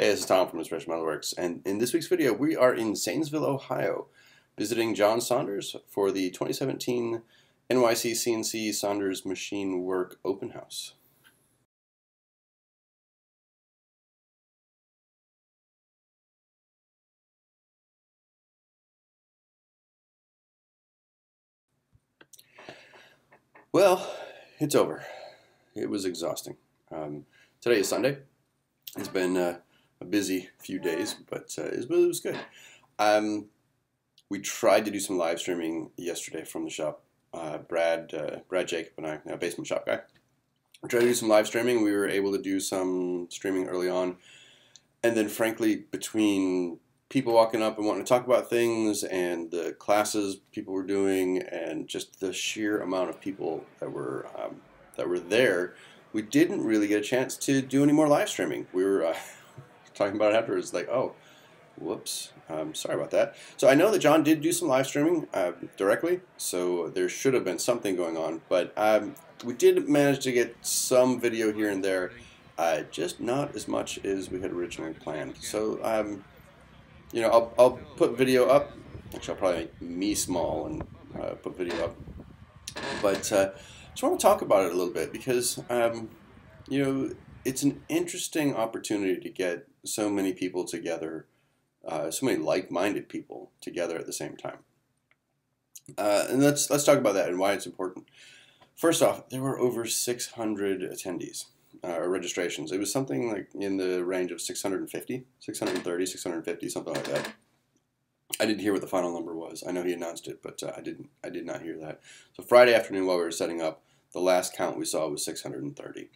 Hey, this is Tom from Inspiration Metalworks, and in this week's video, we are in Zanesville, Ohio, visiting John Saunders for the 2017 NYC CNC Saunders Machine Work Open House. Well, it's over. It was exhausting. Today is Sunday. It's been a busy few days, but it was good. We tried to do some live streaming yesterday from the shop. Brad Jacob and I, basement shop guy, we tried to do some live streaming. We were able to do some streaming early on, and then frankly, between people walking up and wanting to talk about things and the classes people were doing and just the sheer amount of people that were there, we didn't really get a chance to do any more live streaming. We were talking about it afterwards, like, oh, whoops, sorry about that. So I know that John did do some live streaming directly, so there should have been something going on, but we did manage to get some video here and there, just not as much as we had originally planned. So you know, I'll put video up. Actually, I'll probably make me small and put video up. But just want to talk about it a little bit because you know, it's an interesting opportunity to get so many people together, so many like-minded people together at the same time. And let's talk about that and why it's important. First off, there were over 600 attendees. Or registrations. It was something like in the range of 650, 630, 650, something like that. I didn't hear what the final number was. I know he announced it, but I did not hear that. So Friday afternoon while we were setting up, the last count we saw was 630.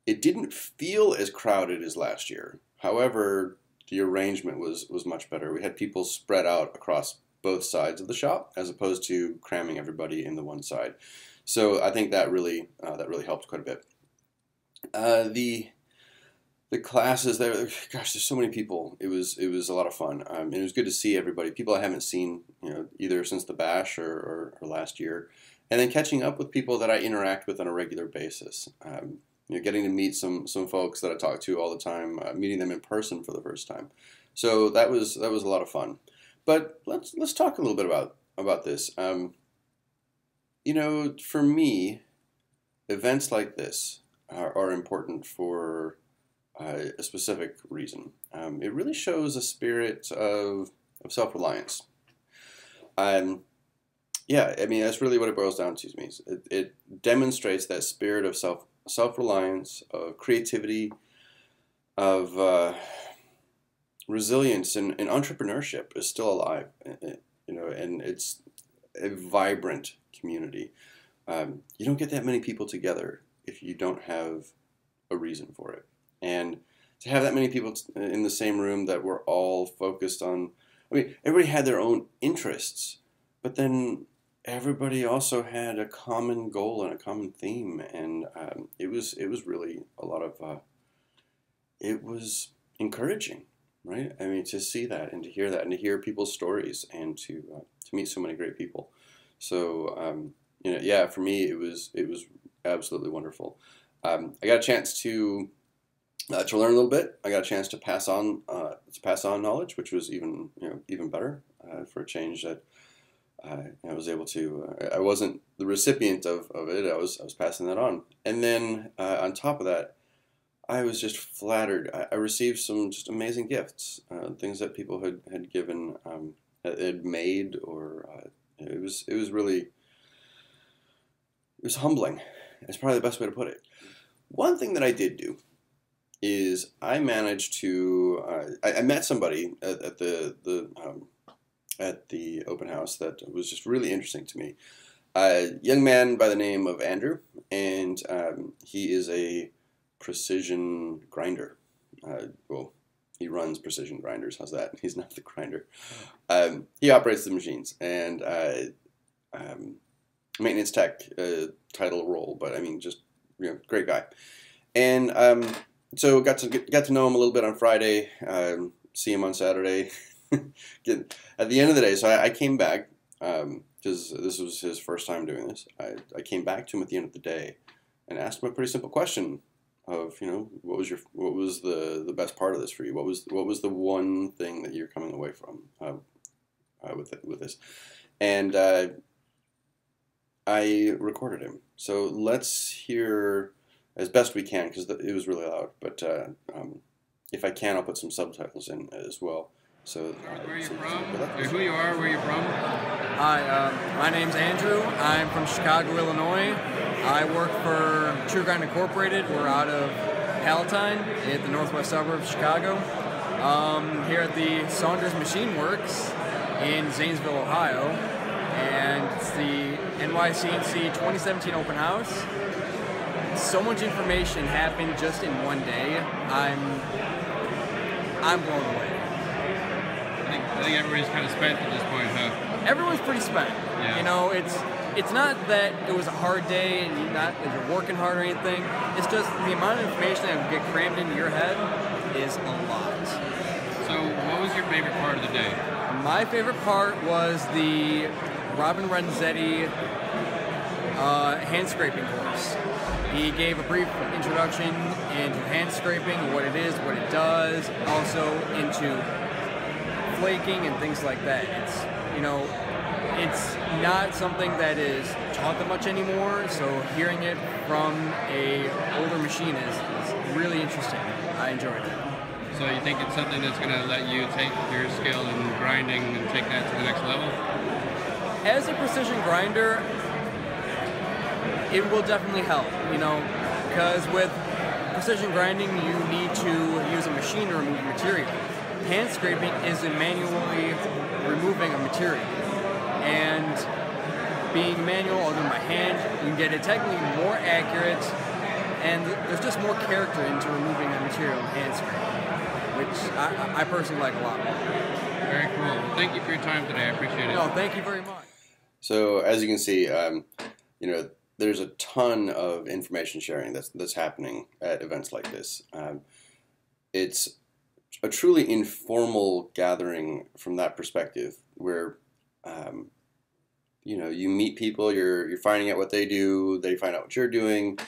It didn't feel as crowded as last year. However, the arrangement was much better. We had people spread out across both sides of the shop as opposed to cramming everybody in the one side. So I think that really helped quite a bit. The classes there, gosh, there's so many people. It was a lot of fun. And it was good to see everybody. People I haven't seen, you know, either since the bash or last year, and then catching up with people that I interact with on a regular basis. You know, getting to meet some folks that I talk to all the time, meeting them in person for the first time. So that was a lot of fun. But let's talk a little bit about this. You know, for me, events like this are important for a specific reason. It really shows a spirit of self-reliance. Yeah, I mean, that's really what it boils down to me. It demonstrates that spirit of self-reliance, of creativity, of resilience, and entrepreneurship is still alive. You know, and it's a vibrant community. You don't get that many people together if you don't have a reason for it. And to have that many people in the same room that were all focused on, I mean, everybody had their own interests, but then everybody also had a common goal and a common theme, and it was really a lot of, it was encouraging, right? I mean, to see that and to hear that and to hear people's stories and to meet so many great people. So, you know, yeah, for me, it was absolutely wonderful. I got a chance to learn a little bit. I got a chance to pass on knowledge, which was even better for a change. That I was able to. I wasn't the recipient of it. I was passing that on, and then on top of that, I was just flattered. I received some just amazing gifts, things that people had given, had made, or it was really. It was humbling. It's probably the best way to put it. One thing that I did do is I managed to I met somebody at the open house that was just really interesting to me. A young man by the name of Andrew, and he is a precision grinder. Well, he runs precision grinders. How's that? He's not the grinder. He operates the machines, and maintenance tech title role, but I mean, just, you know, great guy. And so got to know him a little bit on Friday. See him on Saturday. At the end of the day, so I came back because this was his first time doing this. I came back to him at the end of the day and asked him a pretty simple question. of, you know, what was the best part of this for you? What was the one thing that you're coming away from with this? And I recorded him. So let's hear as best we can, because it was really loud. But if I can, I'll put some subtitles in as well. So where are you from? Who you are? Where are you from? Hi, my name's Andrew. I'm from Chicago, Illinois. I work for True Grind Incorporated. We're out of Palatine, in the northwest suburb of Chicago. Here at the Saunders Machine Works in Zanesville, Ohio. And it's the NYCNC 2017 open house. So much information happened just in one day. I'm blown away. I think everybody's kind of spent at this point, huh? Everyone's pretty spent. Yeah. You know, it's not that it was a hard day and you're working hard or anything. It's just the amount of information that will get crammed into your head is a lot. So, what was your favorite part of the day? My favorite part was the Robin Renzetti hand scraping course. He gave a brief introduction into hand scraping, what it is, what it does, also into flaking and things like that. It's, you know, it's not something that is taught that much anymore, so hearing it from a older machinist is really interesting. I enjoyed it. So you think it's something that's going to let you take your skill in grinding and take that to the next level? As a precision grinder, it will definitely help, you know, because with precision grinding, you need to use a machine to remove material. Hand scraping is manually removing a material, and being manual or by hand, you can get it technically more accurate, and there's just more character into removing a material in hand scraping, which I personally like a lot more. Very cool. Thank you for your time today. I appreciate it. No, thank you very much. So as you can see, you know, there's a ton of information sharing that's happening at events like this. It's a truly informal gathering from that perspective, where you know, you meet people, you're finding out what they do, they find out what you're doing,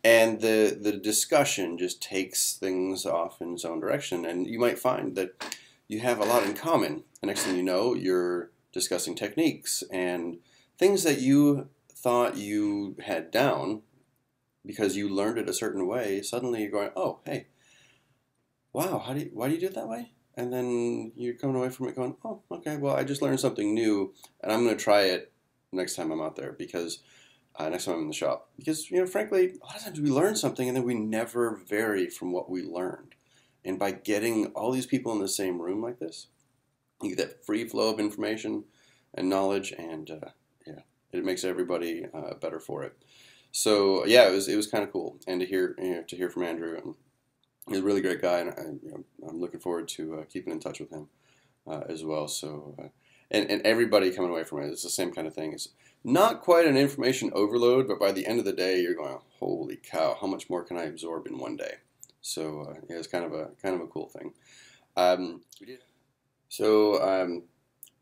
and the discussion just takes things off in its own direction, and you might find that you have a lot in common. The next thing you know, you're discussing techniques and things that you thought you had down because you learned it a certain way. Suddenly you're going, oh, hey, wow, why do you do it that way? And then you're coming away from it going, oh, okay, well, I just learned something new, and I'm going to try it next time I'm out there, because next time I'm in the shop. Because, you know, frankly, a lot of times we learn something and then we never vary from what we learned. And by getting all these people in the same room like this, you get that free flow of information and knowledge, and yeah, it makes everybody better for it. So yeah, it was kind of cool, and to hear from Andrew, and he's a really great guy, and I'm looking forward to keeping in touch with him as well. So and everybody coming away from it, it's the same kind of thing. It's not quite an information overload, but by the end of the day, you're going, holy cow, how much more can I absorb in one day? So yeah, it's kind of a cool thing.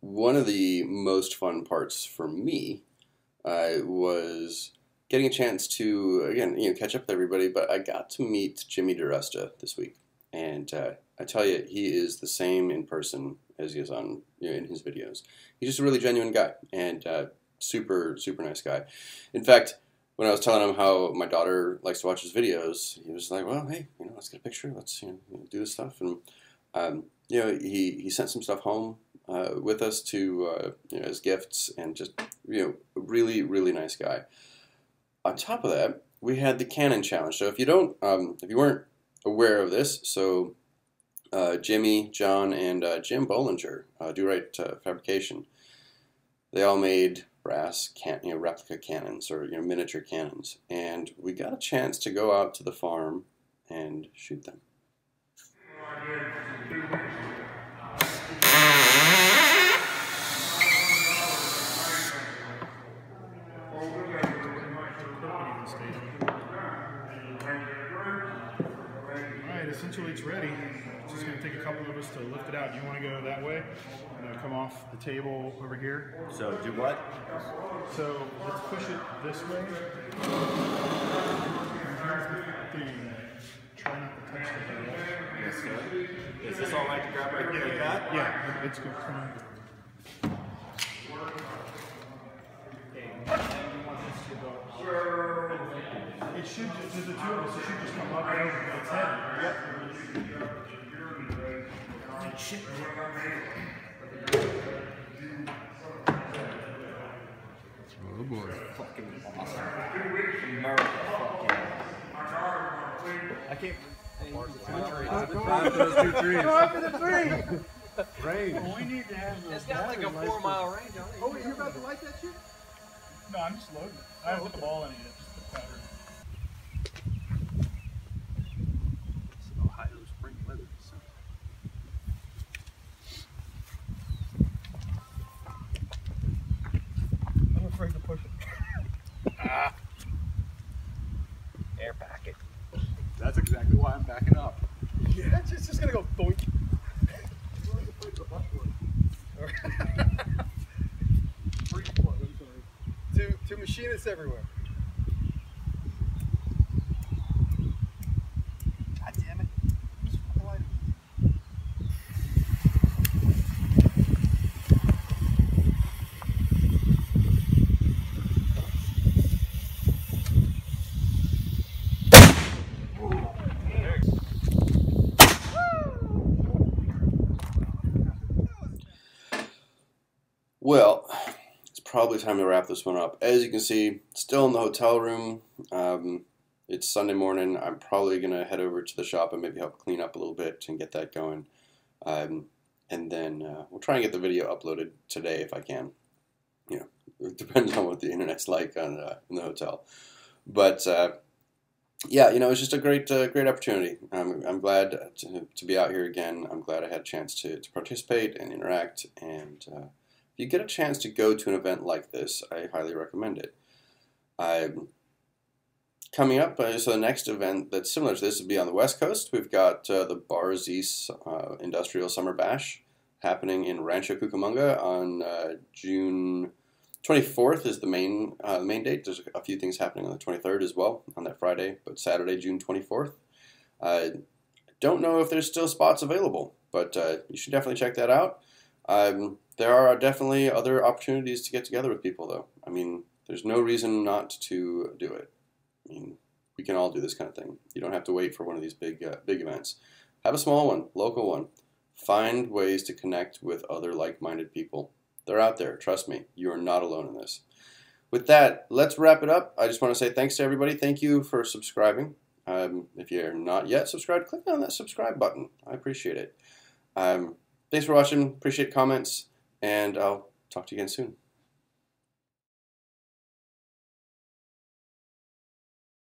One of the most fun parts for me was getting a chance to, again, catch up with everybody, but I got to meet Jimmy DiResta this week. And I tell you, he is the same in person as he is on, in his videos. He's just a really genuine guy, and super, super nice guy. In fact, when I was telling him how my daughter likes to watch his videos, he was like, well, hey, let's get a picture. Let's, do this stuff. And, he sent some stuff home with us to, as gifts, and just, really, really nice guy. On top of that, we had the Canon Challenge. So if you weren't aware of this, so Jimmy, John, and Jim Bollinger, Do Right Fabrication, they all made brass replica cannons, or miniature cannons, and we got a chance to go out to the farm and shoot them. Alright, essentially it's ready. It's just going to take a couple of us to lift it out. You want to go that way? Come off the table over here. So do what? So let's push it this way. And here's the thing. Is this all right to grab right like that? Yeah, it's good. Come on. It should just, the two of us, it should just come up and over, but it's heavy. Yep. Shit. Oh boy. Fucking awesome. America, fuck yeah. I can't. After the three. Rain. We need to have It's got like a 4-mile range on it. Oh, you're about to light that shit? No, I'm just loading it. I haven't put the ball in it yet, just put the powder in. Ohio spring weather. I'm afraid to push it. Air packet. That's exactly why I'm backing up. Yeah, it's just gonna go boink. Two machinists everywhere. God damn it. Well, it's probably time to wrap this one up. As you can see, still in the hotel room. It's Sunday morning. I'm probably going to head over to the shop and maybe help clean up a little bit and get that going. And then we'll try and get the video uploaded today if I can. You know, it depends on what the internet's like on in the hotel. But yeah, you know, it's just a great opportunity. I'm glad to be out here again. I'm glad I had a chance to participate and interact. And if you get a chance to go to an event like this, I highly recommend it. Coming up, so the next event that's similar to this would be on the West Coast. We've got the Bar Zeus Industrial Summer Bash happening in Rancho Cucamonga on June 24th is the main date. There's a few things happening on the 23rd as well on that Friday, but Saturday, June 24th. Don't know if there's still spots available, but you should definitely check that out. There are definitely other opportunities to get together with people, though. I mean, there's no reason not to do it. I mean, we can all do this kind of thing. You don't have to wait for one of these big events. Have a small one, local one. Find ways to connect with other like-minded people. They're out there. Trust me. You are not alone in this. With that, let's wrap it up. I just want to say thanks to everybody. Thank you for subscribing. If you're not yet subscribed, click on that subscribe button. I appreciate it. Thanks for watching. Appreciate comments, and I'll talk to you again soon.